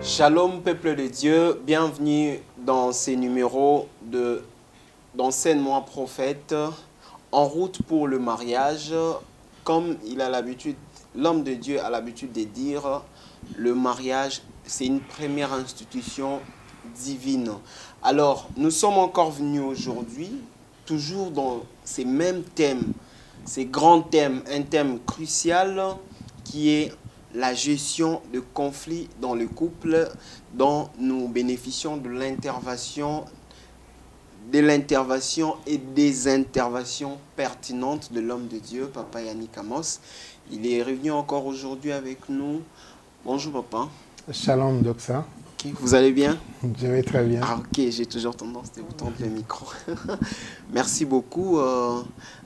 Shalom peuple de Dieu, bienvenue dans ces numéros d'enseignement prophète en route pour le mariage. Comme il a l'habitude, l'homme de Dieu a l'habitude de dire, le mariage c'est une première institution divine. Alors nous sommes encore venus aujourd'hui, toujours dans ces mêmes thèmes, ces grands thèmes, un thème crucial qui est la gestion de conflits dans le couple, dont nous bénéficions de l'intervention et des interventions pertinentes de l'homme de Dieu, Papa Yannick Amos. Il est revenu encore aujourd'hui avec nous. Bonjour Papa. Shalom Doxa. Okay. Vous allez bien? Je vais très bien. Ah, ok, j'ai toujours tendance de vous tendre le micro. Merci beaucoup.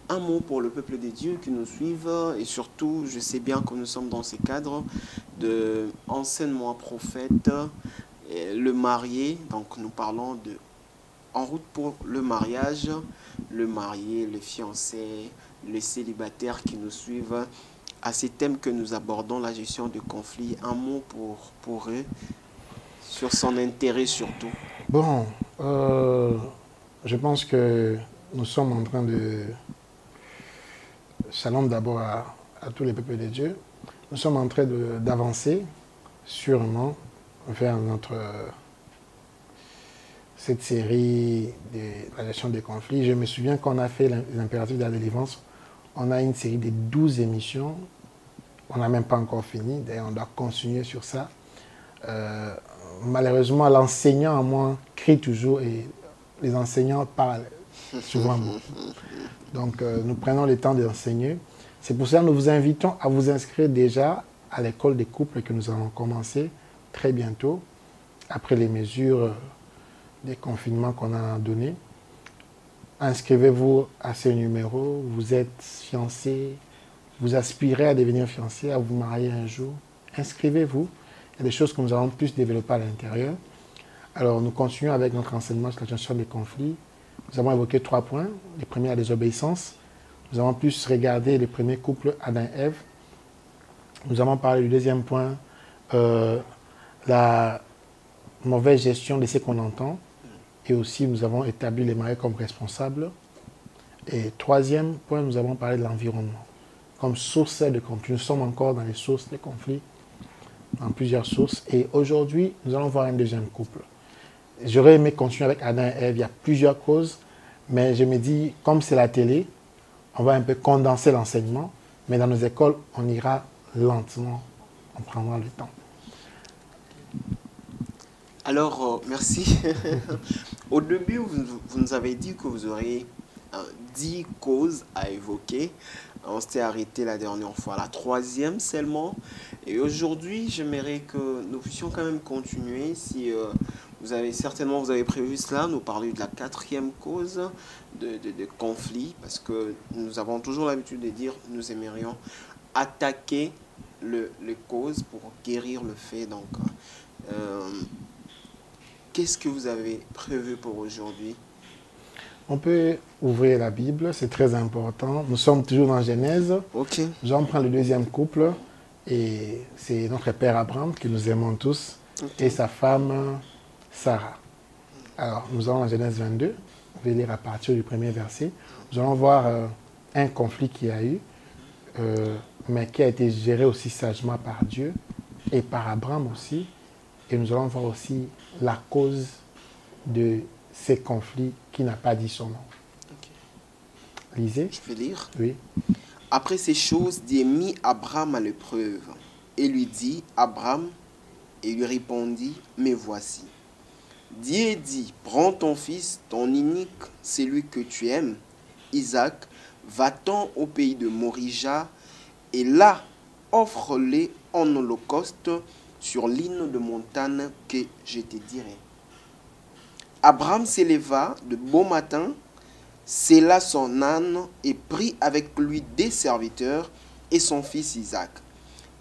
Un mot pour le peuple de Dieu qui nous suivent et surtout, je sais bien que nous sommes dans ces cadres de enseignement prophète, le marié. Donc nous parlons de en route pour le mariage, le marié, le fiancé, les célibataires qui nous suivent. À ces thèmes que nous abordons, la gestion de conflits, un mot pour eux, sur son intérêt surtout. Bon, je pense que nous sommes en train de... Shalom d'abord à tous les peuples de Dieu. Nous sommes en train d'avancer sûrement vers cette série de la gestion des conflits. Je me souviens qu'on a fait l'impératif de la délivrance. On a une série de 12 émissions. On n'a même pas encore fini. D'ailleurs, on doit continuer sur ça. Malheureusement, l'enseignant en moi crie toujours et les enseignants parlent souvent beaucoup. Donc, nous prenons le temps d'enseigner. C'est pour ça que nous vous invitons à vous inscrire déjà à l'école des couples que nous allons commencer très bientôt, après les mesures des confinements qu'on a données. Inscrivez-vous à ce numéro. Vous êtes fiancé, vous aspirez à devenir fiancé, à vous marier un jour. Inscrivez-vous. Il y a des choses que nous allons plus développer à l'intérieur. Alors, nous continuons avec notre enseignement sur la gestion des conflits. Nous avons évoqué 3 points. Le premier, la désobéissance. Nous avons plus regardé les premiers couples, Adam et Ève. Nous avons parlé du deuxième point, la mauvaise gestion de ce qu'on entend. Et aussi, nous avons établi les mariés comme responsables. Et troisième point, nous avons parlé de l'environnement comme source de conflits. Nous sommes encore dans les sources de conflits, dans plusieurs sources. Et aujourd'hui, nous allons voir un deuxième couple. J'aurais aimé continuer avec Adam et Ève. Il y a plusieurs causes, mais je me dis, comme c'est la télé, on va un peu condenser l'enseignement, mais dans nos écoles, on ira lentement, on prendra le temps. Alors, merci. Au début, vous nous avez dit que vous auriez 10 causes à évoquer. On s'était arrêté la dernière fois, la 3e seulement. Et aujourd'hui, j'aimerais que nous puissions quand même continuer. Si vous avez prévu cela, nous parler de la 4e cause de conflit. Parce que nous avons toujours l'habitude de dire nous aimerions attaquer les causes pour guérir le fait. Donc, qu'est-ce que vous avez prévu pour aujourd'hui? On peut ouvrir la Bible, c'est très important. Nous sommes toujours dans Genèse. Ok. J'en prends le deuxième couple et c'est notre père Abraham que nous aimons tous et sa femme Sarah. Alors, nous allons dans Genèse 22. Je vais lire à partir du premier verset. Nous allons voir un conflit qu'il y a eu, mais qui a été géré aussi sagement par Dieu et par Abraham aussi. Et nous allons voir aussi la cause de ces conflits qui n'a pas dit son nom. Okay. Lisez. Je vais lire. Oui. Après ces choses, Dieu mit Abraham à l'épreuve et lui dit, Abraham, et lui répondit, me voici. Dieu dit, prends ton fils, ton unique, celui que tu aimes, Isaac, va-t'en au pays de Morija, et là, offre-le en holocauste sur l'île de montagne que je te dirai. Abraham s'éleva de bon matin, sella son âne et prit avec lui des serviteurs et son fils Isaac.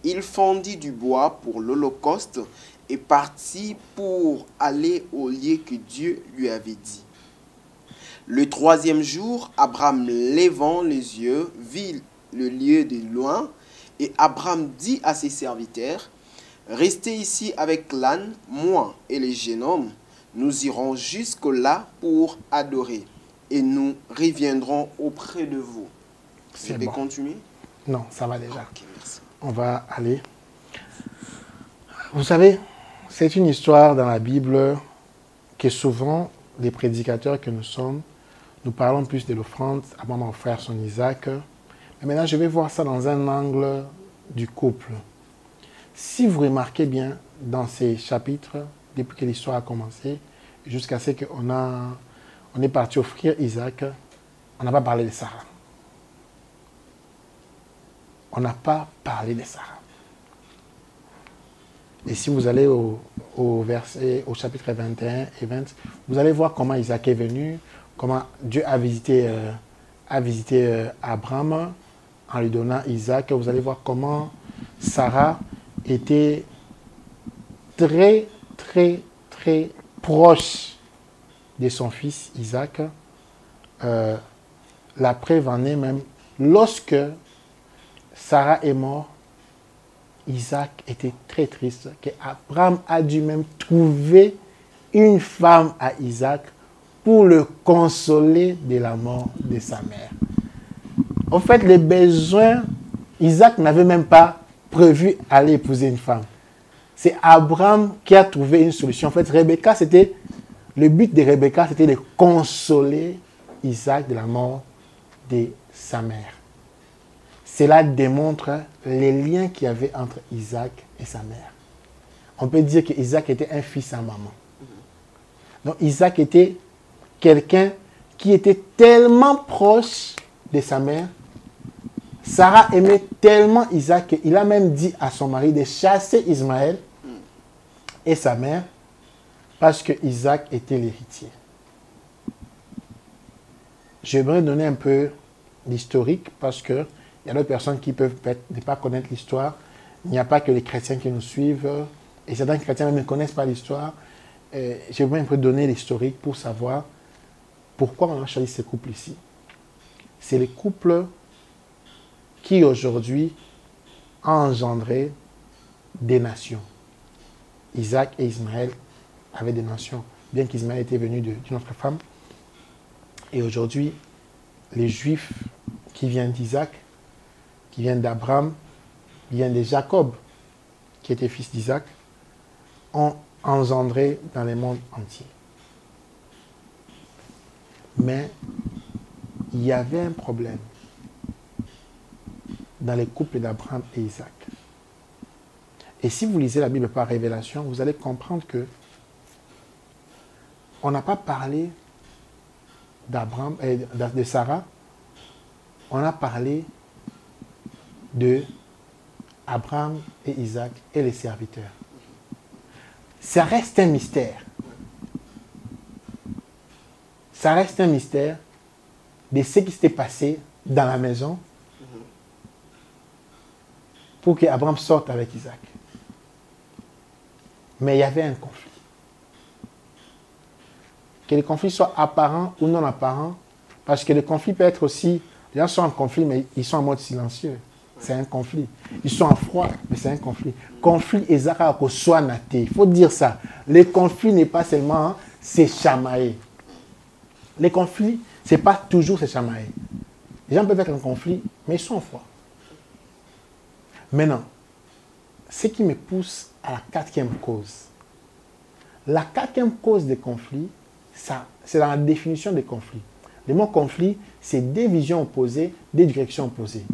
Il fendit du bois pour l'holocauste et partit pour aller au lieu que Dieu lui avait dit. Le 3e jour, Abraham, levant les yeux, vit le lieu de loin, et Abraham dit à ses serviteurs, Restez ici avec l'âne, moi et les jeunes hommes. Nous irons jusque-là pour adorer et nous reviendrons auprès de vous. Je C'est vais bon. continuer? Non, ça va déjà. Ok, merci. On va aller. Vous savez, c'est une histoire dans la Bible que souvent, les prédicateurs que nous sommes, nous parlons plus de l'offrande. Abraham a offert son Isaac. Mais maintenant, je vais voir ça dans un angle du couple. Si vous remarquez bien, dans ces chapitres, depuis que l'histoire a commencé, jusqu'à ce on est parti offrir Isaac, on n'a pas parlé de Sarah. On n'a pas parlé de Sarah. Et si vous allez au chapitre 21 et 20, vous allez voir comment Isaac est venu, comment Dieu a visité Abraham en lui donnant Isaac. Vous allez voir comment Sarah était très, très, très proche de son fils Isaac. La preuve en est même, lorsque Sarah est morte, Isaac était très triste, qu'Abraham a dû même trouver une femme à Isaac pour le consoler de la mort de sa mère. En fait, les besoins, Isaac n'avait même pas prévu aller épouser une femme. C'est Abraham qui a trouvé une solution. En fait, le but de Rebecca, c'était de consoler Isaac de la mort de sa mère. Cela démontre les liens qu'il y avait entre Isaac et sa mère. On peut dire qu'Isaac était un fils à maman. Donc Isaac était quelqu'un qui était tellement proche de sa mère. Sarah aimait tellement Isaac qu'il a même dit à son mari de chasser Ismaël et sa mère parce que Isaac était l'héritier. J'aimerais donner un peu l'historique parce que il y a d'autres personnes qui peuvent ne pas connaître l'histoire. Il n'y a pas que les chrétiens qui nous suivent. Et certains chrétiens même ne connaissent pas l'histoire. J'aimerais un peu donner l'historique pour savoir pourquoi on a choisi ces couples ici. C'est les couples qui aujourd'hui ont engendré des nations. Isaac et Ismaël avaient des nations, bien qu'Ismaël était venu d'une autre femme. Et aujourd'hui, les Juifs qui viennent d'Isaac, qui viennent d'Abraham, qui viennent de Jacob, qui était fils d'Isaac, ont engendré dans le monde entier. Mais il y avait un problème dans les couples d'Abraham et Isaac. Et si vous lisez la Bible par révélation, vous allez comprendre que on n'a pas parlé d'Abraham et de Sarah, on a parlé de Abraham et Isaac et les serviteurs. Ça reste un mystère. Ça reste un mystère de ce qui s'était passé dans la maison pour qu'Abraham sorte avec Isaac. Mais il y avait un conflit. Que le conflit soit apparent ou non apparent, parce que le conflit peut être aussi, les gens sont en conflit, mais ils sont en mode silencieux. C'est un conflit. Ils sont en froid, mais c'est un conflit. Conflit et Zara soit naté. Il faut dire ça. Le conflit n'est pas seulement se chamailler. Les conflits, ce n'est pas toujours se chamailler. Les gens peuvent être en conflit, mais ils sont en froid. Maintenant, ce qui me pousse à la quatrième cause. La quatrième cause des conflits, c'est dans la définition des conflits. Le mot conflit, c'est des visions opposées, des directions opposées.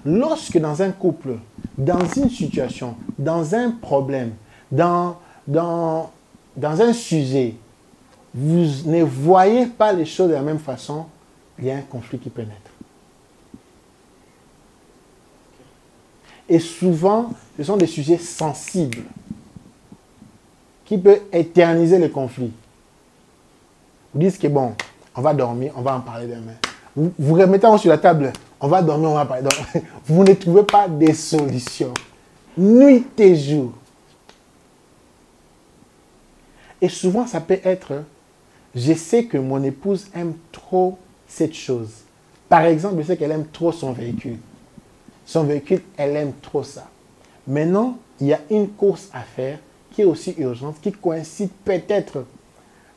Lorsque dans un couple, dans une situation, dans un problème, dans un sujet, vous ne voyez pas les choses de la même façon, il y a un conflit qui peut naître. Et souvent, ce sont des sujets sensibles qui peuvent éterniser le conflit. Vous dites que bon, on va dormir, on va en parler demain. Vous remettez sur la table, on va dormir, on va parler. Donc, vous ne trouvez pas des solutions. Nuit et jour. Et souvent, ça peut être, je sais que mon épouse aime trop cette chose. Par exemple, je sais qu'elle aime trop son véhicule. Son véhicule, elle aime trop ça. Maintenant, il y a une course à faire qui est aussi urgente, qui coïncide peut-être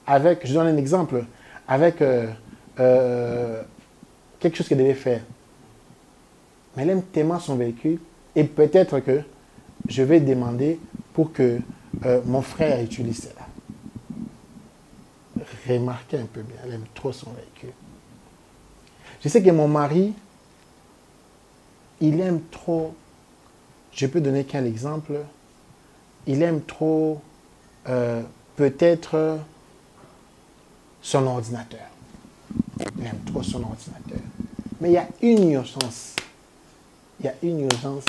avec, je donne un exemple, avec quelque chose qu'elle devait faire. Mais elle aime tellement son véhicule et peut-être que je vais demander pour que mon frère utilise cela. Remarquez un peu bien, elle aime trop son véhicule. Je sais que mon mari, il aime trop, je peux donner qu'un exemple, il aime trop peut-être son ordinateur. Il aime trop son ordinateur. Mais il y a une urgence. Il y a une urgence.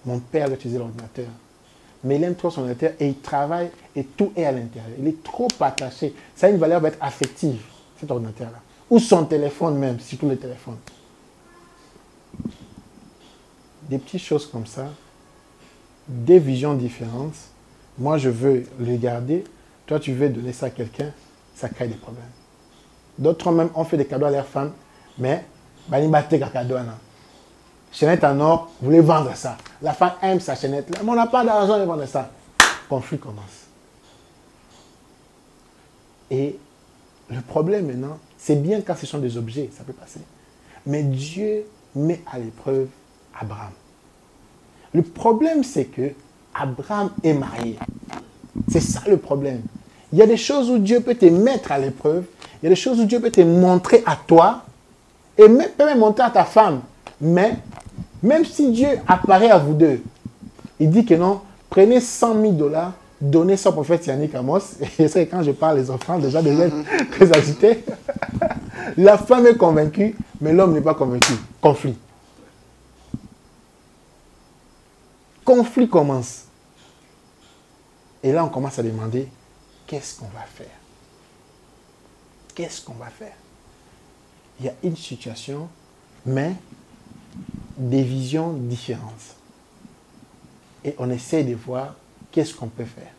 Mon père doit utiliser l'ordinateur. Mais il aime trop son ordinateur et il travaille et tout est à l'intérieur. Il est trop attaché. Ça a une valeur d'être affective, cet ordinateur-là. Ou son téléphone même, surtout le téléphone. Des petites choses comme ça, des visions différentes. Moi, je veux le garder. Toi, tu veux donner ça à quelqu'un, ça crée des problèmes. D'autres même ont fait des cadeaux à leurs femmes, mais ils battent un cadeau. Chaînette en or, vous voulez vendre ça. La femme aime sa chaînette là, mais on n'a pas d'argent de vendre ça. Conflit commence. Et le problème maintenant, c'est bien quand ce sont des objets, ça peut passer. Mais Dieu met à l'épreuve Abraham. Le problème, c'est que Abraham est marié. C'est ça le problème. Il y a des choses où Dieu peut te mettre à l'épreuve. Il y a des choses où Dieu peut te montrer à toi. Et peut même montrer à ta femme. Mais, même si Dieu apparaît à vous deux, il dit que non, prenez 100 000 $, donnez ça au prophète Yannick Amos. Et c'est quand je parle des enfants, déjà des aides très agitées. La femme est convaincue, mais l'homme n'est pas convaincu. Conflit. Conflit commence. Et là, on commence à demander, qu'est-ce qu'on va faire? Qu'est-ce qu'on va faire? Il y a une situation, mais des visions différentes. Et on essaie de voir qu'est-ce qu'on peut faire.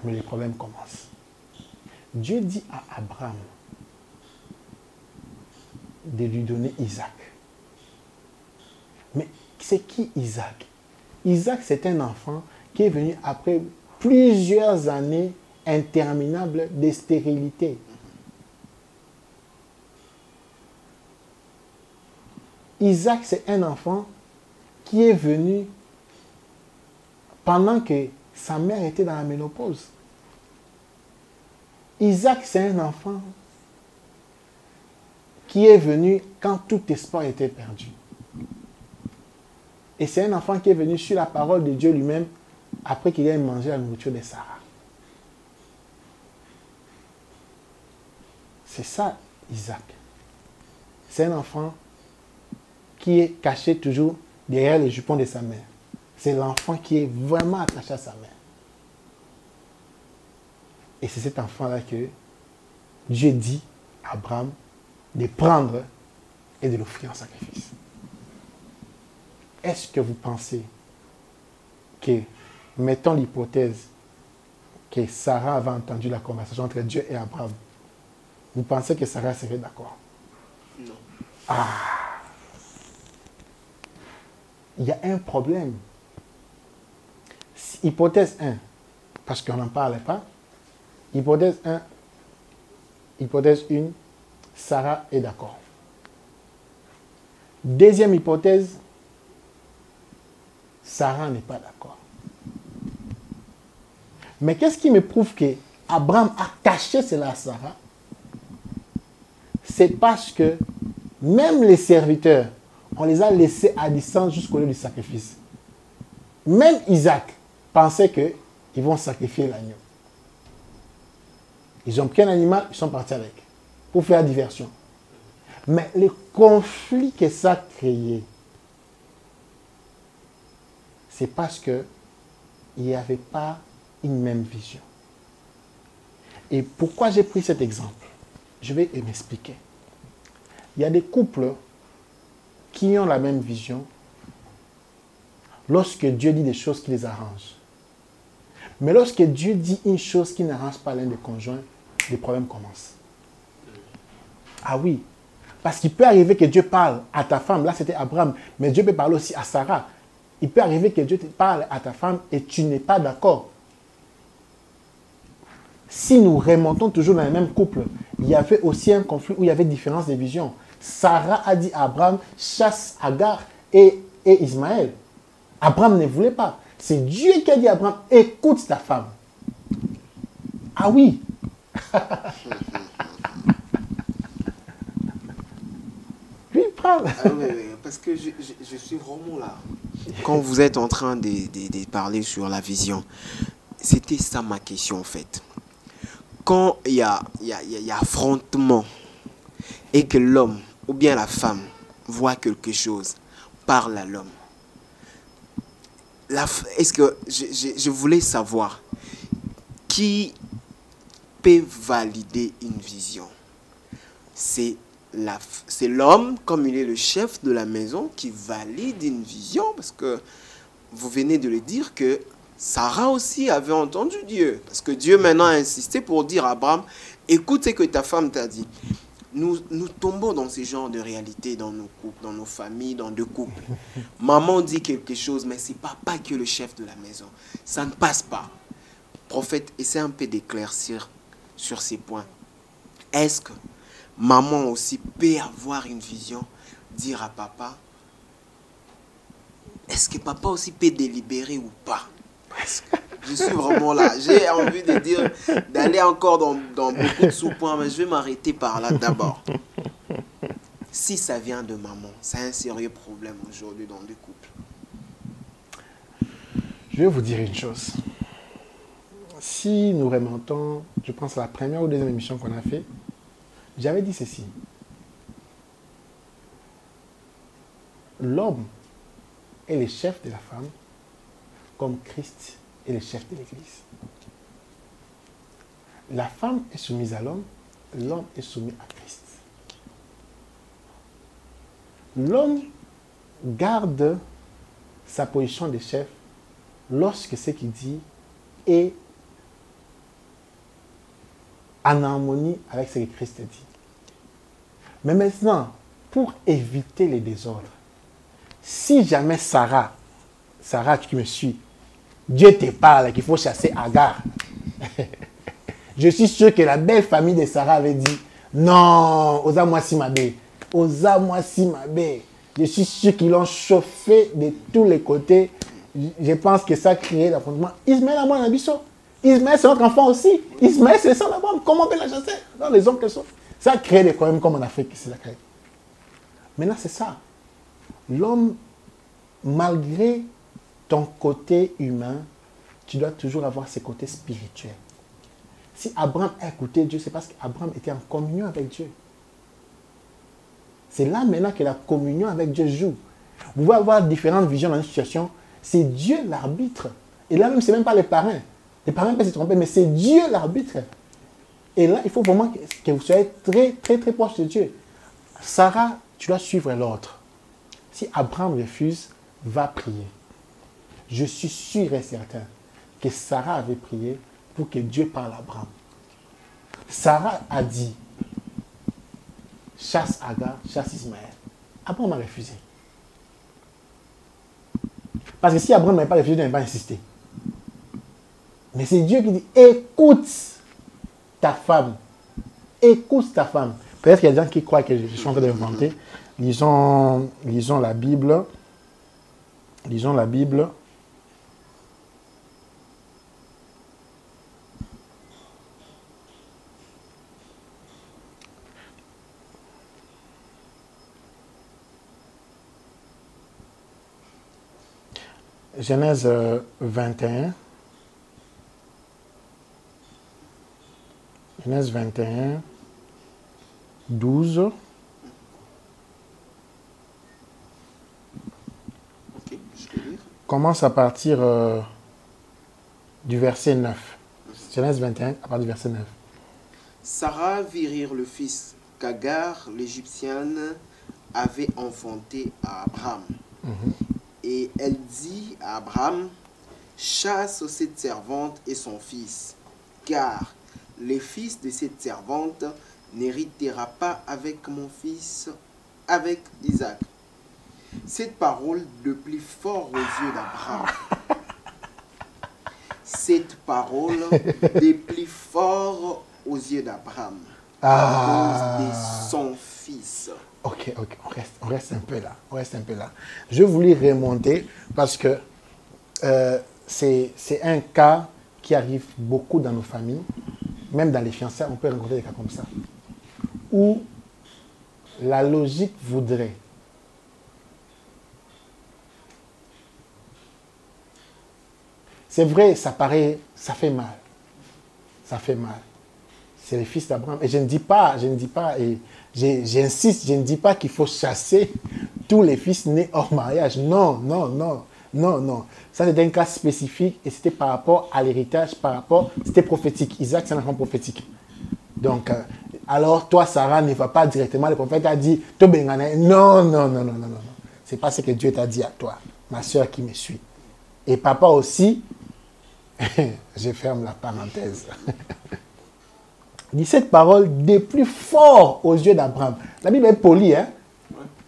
Mais les problèmes commencent. Dieu dit à Abraham de lui donner Isaac. Mais c'est qui Isaac? Isaac, c'est un enfant qui est venu après plusieurs années interminables de stérilité. Isaac, c'est un enfant qui est venu pendant que sa mère était dans la ménopause. Isaac, c'est un enfant qui est venu quand tout espoir était perdu. Et c'est un enfant qui est venu sur la parole de Dieu lui-même après qu'il ait mangé la nourriture de Sarah. C'est ça, Isaac. C'est un enfant qui est caché toujours derrière les jupons de sa mère. C'est l'enfant qui est vraiment attaché à sa mère. Et c'est cet enfant-là que Dieu dit à Abraham de prendre et de l'offrir en sacrifice. Est-ce que vous pensez que, mettons l'hypothèse que Sarah avait entendu la conversation entre Dieu et Abraham, vous pensez que Sarah serait d'accord? Non. Ah! Il y a un problème. Hypothèse 1, parce qu'on n'en parlait pas. Hypothèse 1, hypothèse 1, Sarah est d'accord. Deuxième hypothèse, Sarah n'est pas d'accord. Mais qu'est-ce qui me prouve que Abraham a caché cela à Sarah? C'est parce que même les serviteurs, on les a laissés à distance jusqu'au lieu du sacrifice. Même Isaac pensait qu'ils vont sacrifier l'agneau. Ils ont pris un animal, ils sont partis avec, pour faire diversion. Mais le conflit que ça a créé, c'est parce qu'il n'y avait pas une même vision. Et pourquoi j'ai pris cet exemple? Je vais m'expliquer. Il y a des couples qui ont la même vision lorsque Dieu dit des choses qui les arrangent. Mais lorsque Dieu dit une chose qui n'arrange pas l'un des conjoints, les problèmes commencent. Ah oui, parce qu'il peut arriver que Dieu parle à ta femme, là c'était Abraham, mais Dieu peut parler aussi à Sarah. Il peut arriver que Dieu te parle à ta femme et tu n'es pas d'accord. Si nous remontons toujours dans le même couple, il y avait aussi un conflit où il y avait différence de vision. Sarah a dit à Abraham, chasse Agar et Ismaël. Abraham ne voulait pas. C'est Dieu qui a dit à Abraham, écoute ta femme. Ah oui. Lui, parle. Ah oui, oui, parce que je suis vraiment là. Quand vous êtes en train de parler sur la vision, c'était ça ma question en fait. Quand il y a affrontement et que l'homme ou bien la femme voit quelque chose, parle à l'homme. Est-ce que je voulais savoir qui peut valider une vision? C'est l'homme, comme il est le chef de la maison, qui valide une vision, parce que vous venez de le dire que Sarah aussi avait entendu Dieu. Parce que Dieu maintenant a insisté pour dire à Abraham, écoute ce que ta femme t'a dit. Nous tombons dans ce genre de réalité dans nos couples, dans nos familles, dans deux couples. Maman dit quelque chose, mais c'est papa qui est le chef de la maison. Ça ne passe pas. Prophète, essaie un peu d'éclaircir sur ces points. Est-ce que maman aussi peut avoir une vision, dire à papa, est-ce que papa aussi peut délibérer ou pas? Je suis vraiment là. J'ai envie de dire, d'aller encore dans beaucoup de sous-points, mais je vais m'arrêter par là d'abord. Si ça vient de maman, c'est un sérieux problème aujourd'hui dans des couples. Je vais vous dire une chose. Si nous remontons, je pense à la première ou deuxième émission qu'on a fait, j'avais dit ceci. L'homme est le chef de la femme, comme Christ est le chef de l'Église. La femme est soumise à l'homme est soumis à Christ. L'homme garde sa position de chef lorsque ce qu'il dit est en harmonie avec ce que Christ dit. Mais maintenant, pour éviter les désordres, si jamais Sarah, tu qui me suis, Dieu te parle qu'il faut chasser Agar, je suis sûr que la belle famille de Sarah avait dit, non, osa moi si ma bé, je suis sûr qu'ils l'ont chauffé de tous les côtés. Je pense que ça a créé l'affrontement. Ismaël a moi un abisso. Ismaël, c'est notre enfant aussi. Ismaël, c'est ça là-bas. Comment on peut la chasser? Dans les hommes qu'elles sont. Ça a créé des problèmes comme en Afrique. C'est la créé. Maintenant, c'est ça. L'homme, malgré ton côté humain, tu dois toujours avoir ses côtés spirituels. Si Abraham a écouté Dieu, c'est parce qu'Abraham était en communion avec Dieu. C'est là maintenant que la communion avec Dieu joue. Vous pouvez avoir différentes visions dans une situation. C'est Dieu l'arbitre. Et là même, ce n'est même pas les parrains. Les parrains peuvent se tromper, mais c'est Dieu l'arbitre. Et là, il faut vraiment que vous soyez très, très, très proche de Dieu. Sarah, tu dois suivre l'ordre. Si Abraham refuse, va prier. Je suis sûr et certain que Sarah avait prié pour que Dieu parle à Abraham. Sarah a dit, chasse Agar, chasse Ismaël. Abraham a refusé. Parce que si Abraham n'avait pas refusé, il n'avait pas insisté. Mais c'est Dieu qui dit, écoute ta femme. Écoute ta femme. Peut-être qu'il y a des gens qui croient que je suis en train d'inventer. Lisons la Bible. Lisons la Bible. Genèse 21. Genèse 21, 12. Ok, je peux lire. Commence à partir du verset 9. Genèse 21, à partir du verset 9. Sarah vit rire le fils qu'Agar, l'Égyptienne, avait enfanté à Abraham. Et elle dit à Abraham, chasse cette servante et son fils, car le fils de cette servante n'héritera pas avec mon fils, avec Isaac. Cette parole de plus fort aux yeux d'Abraham. Cette parole de plus fort aux yeux d'Abraham. À cause de son fils. Ok, on reste un peu là. Je voulais remonter parce que c'est un cas qui arrive beaucoup dans nos familles, même dans les fiançailles, on peut rencontrer des cas comme ça, où la logique voudrait c'est vrai, ça fait mal. Ça fait mal. C'est le fils d'Abraham. Et je ne dis pas, et j'insiste, je ne dis pas qu'il faut chasser tous les fils nés hors mariage. Non. Ça, c'est un cas spécifique et c'était par rapport à l'héritage, c'était prophétique. Isaac, c'est un enfant prophétique. Donc, alors, toi, Sarah, ne va pas directement. Le prophète a dit, non. C'est pas ce que Dieu t'a dit à toi, ma soeur qui me suit. Et papa aussi, je ferme la parenthèse. Dit cette parole des plus forts aux yeux d'Abraham. La Bible est polie, hein?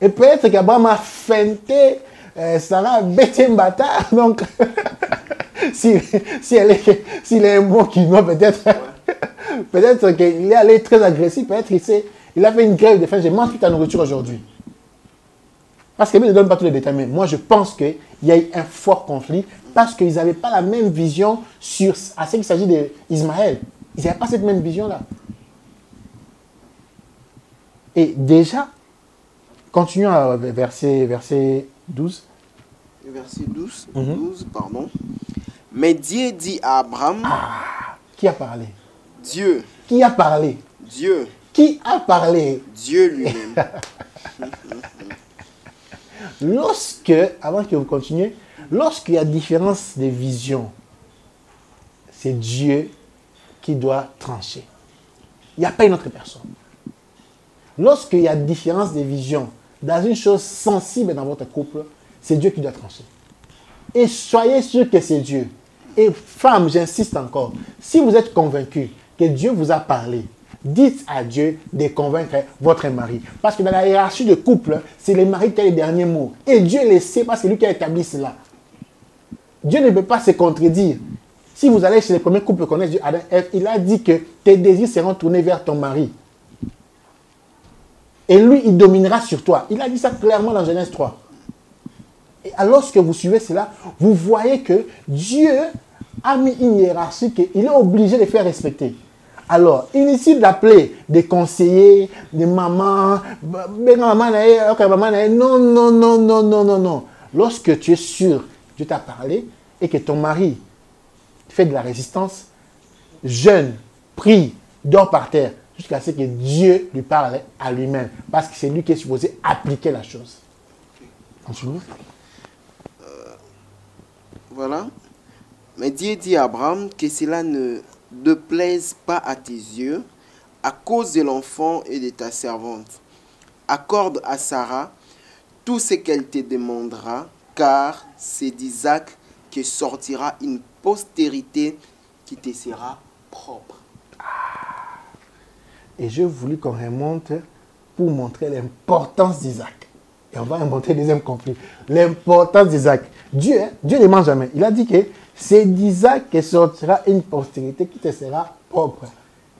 Et peut-être qu'Abraham a feinté Sarah bêté un bâtard. Donc, s'il est un bon qui doit peut-être qu'il est allé très agressif, peut-être il a fait une grève de faim. Je mange toute ta nourriture aujourd'hui. Parce qu'il ne donne pas tous les détails, mais moi je pense qu'il y a eu un fort conflit parce qu'ils n'avaient pas la même vision à ce qu'il s'agit d'Ismaël. Ils n'avaient pas cette même vision-là. Et déjà, continuons à verset 12. Verset 12, pardon. Mais Dieu dit à Abraham... Qui a parlé? Dieu. Qui a parlé? Dieu. Qui a parlé? Dieu lui-même. Avant que vous continuiez, lorsqu'il y a différence de vision, c'est Dieu qui doit trancher. Il n'y a pas une autre personne. Lorsqu'il y a différence de vision dans une chose sensible dans votre couple, c'est Dieu qui doit trancher. Et soyez sûr que c'est Dieu. Et femme, j'insiste encore, si vous êtes convaincu que Dieu vous a parlé, dites à Dieu de convaincre votre mari. Parce que dans la hiérarchie de couple, c'est le mari qui a les derniers mots. Et Dieu le sait parce que c'est lui qui a établi cela. Dieu ne peut pas se contredire. Si vous allez chez les premiers couples connaissent Dieu, il a dit que tes désirs seront tournés vers ton mari. Et lui, il dominera sur toi. Il a dit ça clairement dans Genèse 3. Et alors que vous suivez cela, vous voyez que Dieu a mis une hiérarchie qu'il est obligé de faire respecter. Alors, inutile d'appeler des conseillers, des mamans, non. Lorsque tu es sûr, Dieu t'a parlé et que ton mari fait de la résistance, jeûne, prie, dort par terre, jusqu'à ce que Dieu lui parle à lui-même. Parce que c'est lui qui est supposé appliquer la chose. Continue. Voilà. Mais Dieu dit à Abraham que cela ne plaise pas à tes yeux à cause de l'enfant et de ta servante. Accorde à Sarah tout ce qu'elle te demandera, car c'est d'Isaac que sortira une postérité qui te sera propre. Et je voulais qu'on remonte pour montrer l'importance d'Isaac. Et on va remonter le deuxième conflit. L'importance d'Isaac. Dieu ne ment jamais. Il a dit que c'est d'Isaac que sortira une postérité qui te sera propre.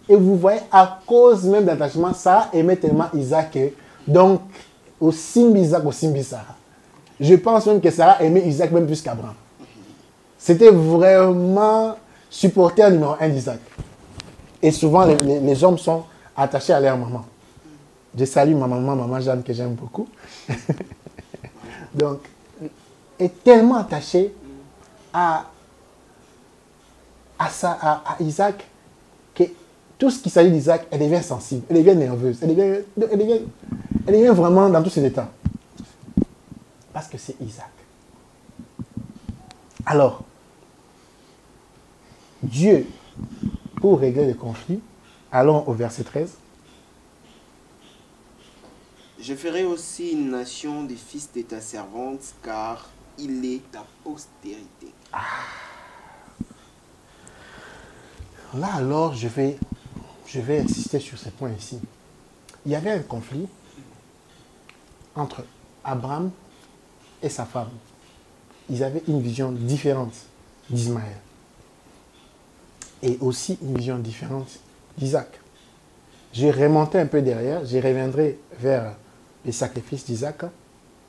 Et vous voyez, à cause même d'attachement, Sarah aimait tellement Isaac. Donc, au Simbi Isaac, au Simbi Sarah. Je pense même que Sarah aimait Isaac même plus qu'Abraham. C'était vraiment supporter numéro 1 d'Isaac. Et souvent, les hommes sont attachés à leur maman. Je salue ma maman Jeanne, que j'aime beaucoup. Donc, est tellement attachée à Isaac que tout ce qui s'agit d'Isaac, elle devient sensible, elle devient nerveuse, elle devient vraiment dans tous ses états. Parce que c'est Isaac. Alors, Dieu, pour régler le conflit, allons au verset 13. Je ferai aussi une nation des fils de ta servante, car il est ta postérité. Là alors, je vais insister sur ce point ici. Il y avait un conflit entre Abraham et sa femme, ils avaient une vision différente d'Ismaël. Et aussi une vision différente d'Isaac. J'ai remonté un peu derrière, je reviendrai vers les sacrifices d'Isaac,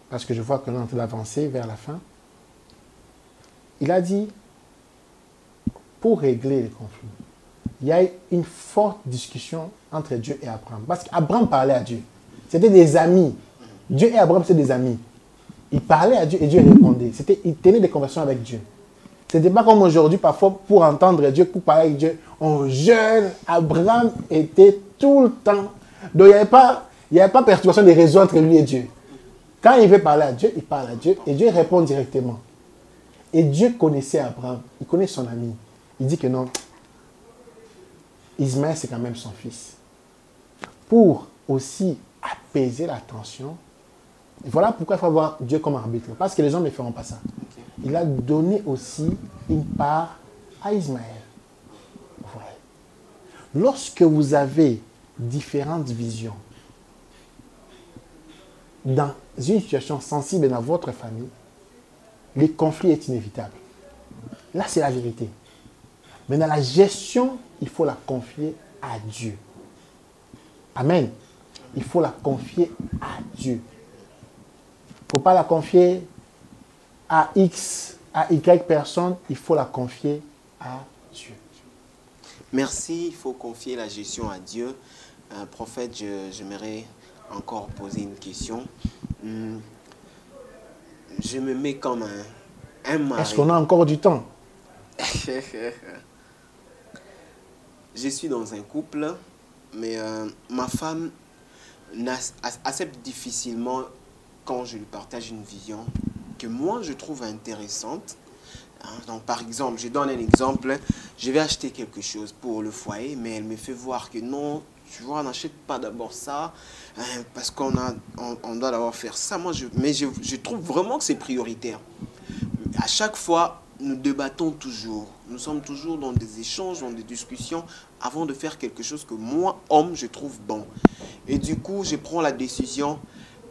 parce que je vois qu'on est en train d'avancer vers la fin. Il a dit, pour régler les conflits, il y a eu une forte discussion entre Dieu et Abraham. Parce qu'Abraham parlait à Dieu. C'était des amis. Dieu et Abraham, c'était des amis. Il parlait à Dieu et Dieu répondait. Il tenait des conversations avec Dieu. Ce n'était pas comme aujourd'hui, parfois, pour entendre Dieu, pour parler avec Dieu. On jeûne. Abraham était tout le temps. Donc, il n'y avait pas perturbation des réseaux entre lui et Dieu. Quand il veut parler à Dieu, il parle à Dieu et Dieu répond directement. Et Dieu connaissait Abraham. Il connaît son ami. Il dit que non, Ismaël, c'est quand même son fils. Pour aussi apaiser la tension, voilà pourquoi il faut avoir Dieu comme arbitre. Parce que les hommes ne feront pas ça. Okay. Il a donné aussi une part à Ismaël. Voilà. Lorsque vous avez différentes visions dans une situation sensible dans votre famille, le conflit est inévitable. Là, c'est la vérité. Mais dans la gestion, il faut la confier à Dieu. Amen. Il faut la confier à Dieu. Il ne faut pas la confier à X, à Y personne. Il faut la confier à Dieu. Merci. Il faut confier la gestion à Dieu. Prophète, j'aimerais encore poser une question. Je me mets comme un mari. Est-ce qu'on a encore du temps? Je suis dans un couple, mais ma femme accepte difficilement quand je lui partage une vision que moi je trouve intéressante. Donc par exemple, je donne un exemple, je vais acheter quelque chose pour le foyer, mais elle me fait voir que non, tu vois, on n'achète pas d'abord ça, parce qu'on doit d'abord faire ça. Mais je trouve vraiment que c'est prioritaire. À chaque fois, nous débattons toujours. Nous sommes toujours dans des échanges, dans des discussions, avant de faire quelque chose que moi, homme, je trouve bon. Et du coup, je prends la décision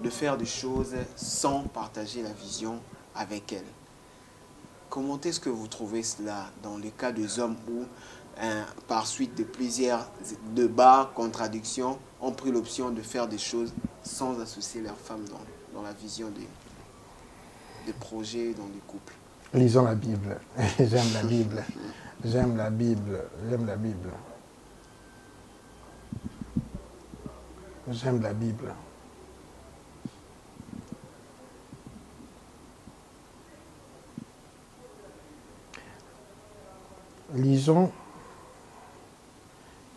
de faire des choses sans partager la vision avec elle. Comment est-ce que vous trouvez cela dans les cas des hommes où, par suite de plusieurs débats, contradictions, ont pris l'option de faire des choses sans associer leur femme dans la vision des projets dans les couples? Lisons la Bible. J'aime la Bible. J'aime la Bible. J'aime la Bible. J'aime la Bible. Lisons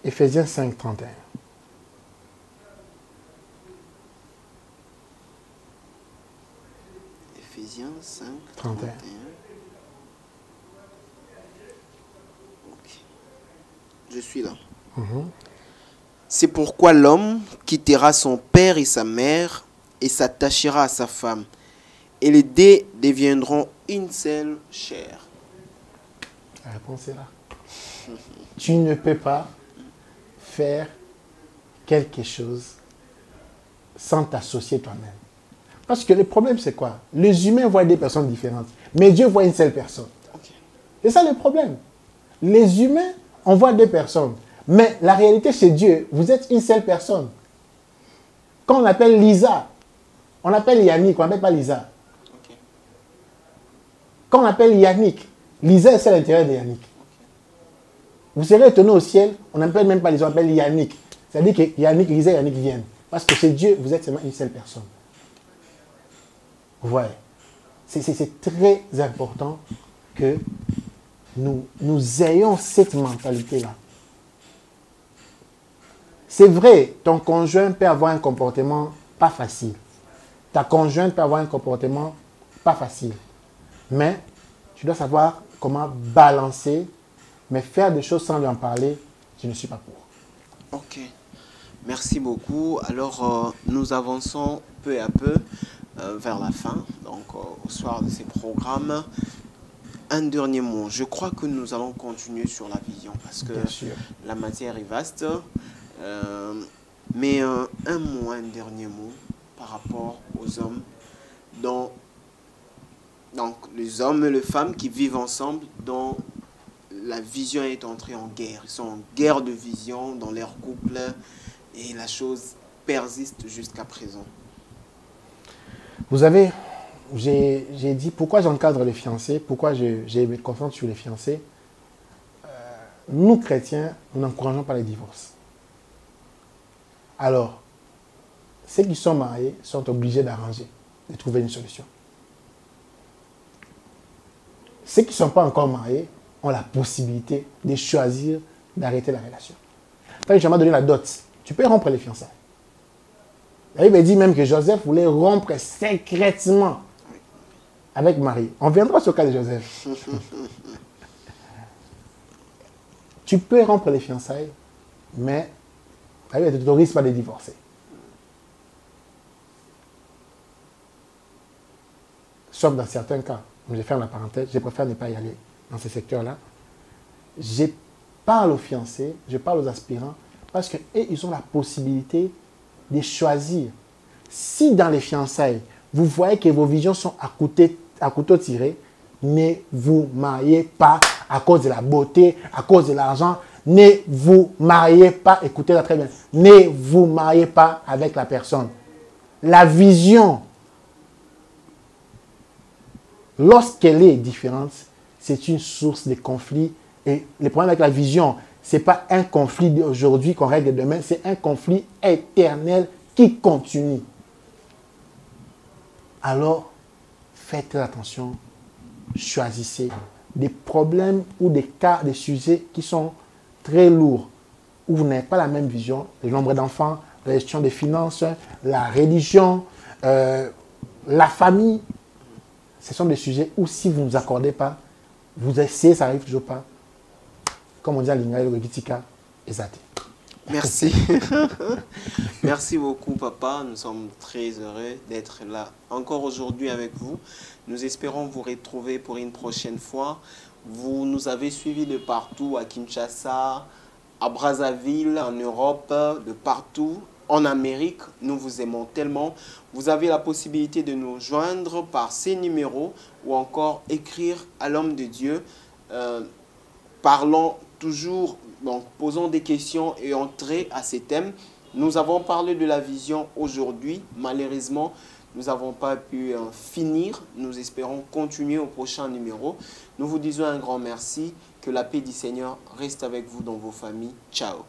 Éphésiens 5, 31. Éphésiens 5, 31. Okay. Je suis là. C'est pourquoi l'homme quittera son père et sa mère et s'attachera à sa femme. Et les deux deviendront une seule chair. La réponse est là. Tu ne peux pas faire quelque chose sans t'associer toi-même. Parce que le problème, c'est quoi? Les humains voient des personnes différentes, mais Dieu voit une seule personne. Okay. C'est ça le problème. Les humains, on voit deux personnes, mais la réalité, chez Dieu, vous êtes une seule personne. Quand on appelle Lisa, on appelle Yannick, on n'appelle pas Lisa. Okay. Quand on appelle Yannick, Lisa, c'est l'intérieur de Yannick. Okay. Vous serez étonné au ciel, on n'appelle même pas Lisa, on appelle Yannick. C'est-à-dire que Yannick, Lisa et Yannick viennent. Parce que chez Dieu, vous êtes seulement une seule personne. Vous voyez, c'est très important que nous ayons cette mentalité-là. C'est vrai, ton conjoint peut avoir un comportement pas facile. Ta conjointe peut avoir un comportement pas facile. Mais tu dois savoir comment balancer, mais faire des choses sans lui en parler, je ne suis pas pour. Ok, merci beaucoup. Alors, nous avançons peu à peu vers la fin, donc au soir de ces programmes. Un dernier mot. Je crois que nous allons continuer sur la vision parce que la matière est vaste. Mais un dernier mot par rapport aux hommes dont Donc, les hommes et les femmes qui vivent ensemble, dont la vision est entrée en guerre. Ils sont en guerre de vision dans leur couple et la chose persiste jusqu'à présent. Vous avez, j'ai dit pourquoi j'encadre les fiancés, pourquoi j'ai me concentre sur les fiancés. Nous, chrétiens, nous n'encourageons pas les divorces. Alors, ceux qui sont mariés sont obligés d'arranger, de trouver une solution. Ceux qui ne sont pas encore mariés ont la possibilité de choisir d'arrêter la relation. Quand je m'ai donné la dot, tu peux rompre les fiançailles. La Bible dit même que Joseph voulait rompre secrètement avec Marie. On viendra sur le cas de Joseph. Tu peux rompre les fiançailles, mais la Bible ne t'autorise pas de divorcer. Sauf dans certains cas. Je ferme la parenthèse, je préfère ne pas y aller dans ce secteur-là. Je parle aux fiancés, je parle aux aspirants, parce qu'eux, ils ont la possibilité de choisir. Si dans les fiançailles, vous voyez que vos visions sont à couteau tiré, ne vous mariez pas à cause de la beauté, à cause de l'argent. Ne vous mariez pas, écoutez-la très bien, ne vous mariez pas avec la personne. La vision, lorsqu'elle est différente, c'est une source de conflit. Et le problème avec la vision, ce n'est pas un conflit d'aujourd'hui qu'on règle demain, c'est un conflit éternel qui continue. Alors, faites attention, choisissez des problèmes ou des cas, des sujets qui sont très lourds, où vous n'avez pas la même vision, le nombre d'enfants, la gestion des finances, la religion, la famille. Ce sont des sujets où si vous ne vous accordez pas, vous essayez, ça n'arrive toujours pas. Comme on dit à l'Ingaï, le Gitika, exact. Merci. Merci beaucoup, papa. Nous sommes très heureux d'être là encore aujourd'hui avec vous. Nous espérons vous retrouver pour une prochaine fois. Vous nous avez suivis de partout, à Kinshasa, à Brazzaville, en Europe, de partout. En Amérique, nous vous aimons tellement. Vous avez la possibilité de nous joindre par ces numéros ou encore écrire à l'homme de Dieu. Parlons toujours, donc posons des questions et entrez à ces thèmes. Nous avons parlé de la vision aujourd'hui. Malheureusement, nous n'avons pas pu finir. Nous espérons continuer au prochain numéro. Nous vous disons un grand merci. Que la paix du Seigneur reste avec vous dans vos familles. Ciao.